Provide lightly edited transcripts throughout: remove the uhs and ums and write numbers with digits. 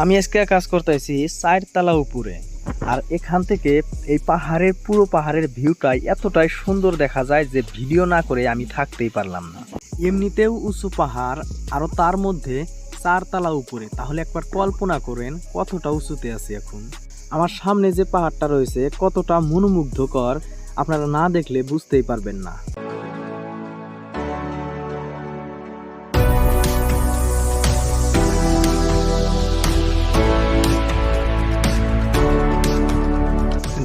আমি আজকে কাজ করতেছি 4 তলা উপরে। আর এখান থেকে এই পাহাড়ের পুরো পাহাড়ের ভিউটাই এতটাই সুন্দর দেখা যায় যে ভিডিও না করে আমি থাকতেই পারলাম না। এমনিতেও উঁচু পাহাড়, আরও তার মধ্যে 4 তলা উপরে, তাহলে একবার কল্পনা করেন কতটা উঁচুতে আছি এখন। আমার সামনে যে পাহাড়টা রয়েছে কতটা মনোমুগ্ধকর, আপনারা না দেখলে বুঝতেই পারবেন না।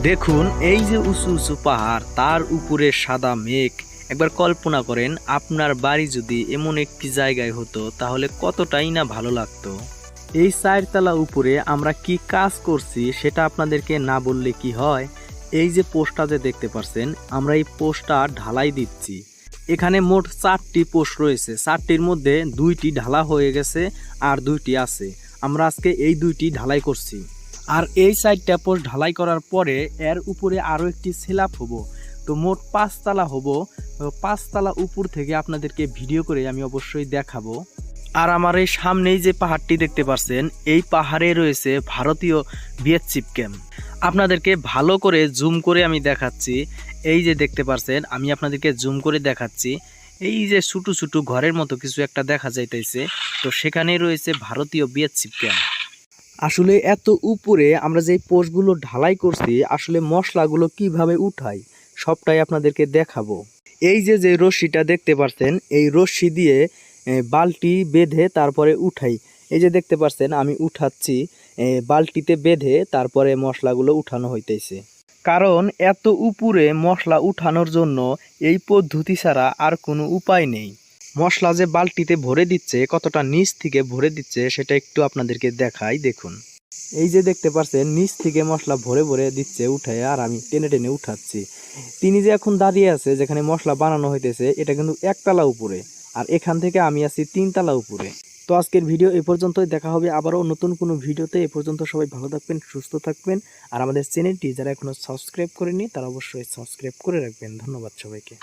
দেখুন এই যে উঁচু উঁচু পাহাড়, তার উপরে সাদা মেঘ। একবার কল্পনা করেন আপনার বাড়ি যদি এমন একটি জায়গায় হতো তাহলে কতটাই না ভালো লাগতো। এই 4 তলা উপরে আমরা কি কাজ করছি সেটা আপনাদেরকে না বললে কি হয়। এই যে পোস্টটা যে দেখতে পাচ্ছেন, আমরা এই পোস্টটা ঢালাই দিচ্ছি। এখানে মোট 4টি পোস্ট রয়েছে, 4টির মধ্যে 2টি ঢালা হয়ে গেছে আর 2টি আছে। আমরা আজকে এই 2টি ঢালাই করছি। আর এই 4টা পোস্ট ঢালাই করার পরে এর উপরে আরও একটি স্ল্যাব হবো। তো মোট 5 তলা হবো। 5 তলা উপর থেকে আপনাদেরকে ভিডিও করে আমি অবশ্যই দেখাবো। আর আমার এই সামনেই যে পাহাড়টি দেখতে পাচ্ছেন, এই পাহাড়ে রয়েছে ভারতীয় বিএসএফ ক্যাম্প। আপনাদেরকে ভালো করে জুম করে আমি দেখাচ্ছি। এই যে দেখতে পাচ্ছেন, আমি আপনাদেরকে জুম করে দেখাচ্ছি। এই যে ছোটো ছোটো ঘরের মতো কিছু একটা দেখা যাইতেছে, তো সেখানেই রয়েছে ভারতীয় বিএসএফ ক্যাম্প। আসলে এত উপরে আমরা যে পোস্টগুলো ঢালাই করছি, আসলে মশলাগুলো কিভাবে উঠাই সবটাই আপনাদেরকে দেখাবো। এই যে যে রশ্মিটা দেখতে পাচ্ছেন, এই রশ্মি দিয়ে বালতি বেঁধে তারপরে উঠাই। এই যে দেখতে পাচ্ছেন আমি উঠাচ্ছি, বালতিতে বেঁধে তারপরে মশলাগুলো উঠানো হইতেছে। কারণ এত উপরে মশলা উঠানোর জন্য এই পদ্ধতি ছাড়া আর কোনো উপায় নেই। মশলা যে বালতিতে ভরে দিচ্ছে, কতটা নিচ থেকে ভরে দিচ্ছে সেটা একটু আপনাদেরকে দেখাই। দেখুন এই যে দেখতে পাচ্ছেন নিচ থেকে মশলা ভরে ভরে দিচ্ছে উঠে, আর আমি টেনে টেনে উঠাচ্ছি। তিনি যে এখন দাঁড়িয়ে আছে যেখানে মশলা বানানো হইতেছে, এটা কিন্তু 1 তলা উপরে, আর এখান থেকে আমি আছি 3 তলা উপরে। তো আজকের ভিডিও এ পর্যন্তই, দেখা হবে আবারও নতুন কোনো ভিডিওতে। এ পর্যন্ত সবাই ভালো থাকবেন, সুস্থ থাকবেন। আর আমাদের চ্যানেলটি যারা এখনো সাবস্ক্রাইব করেনি তারা অবশ্যই সাবস্ক্রাইব করে রাখবেন। ধন্যবাদ সবাইকে।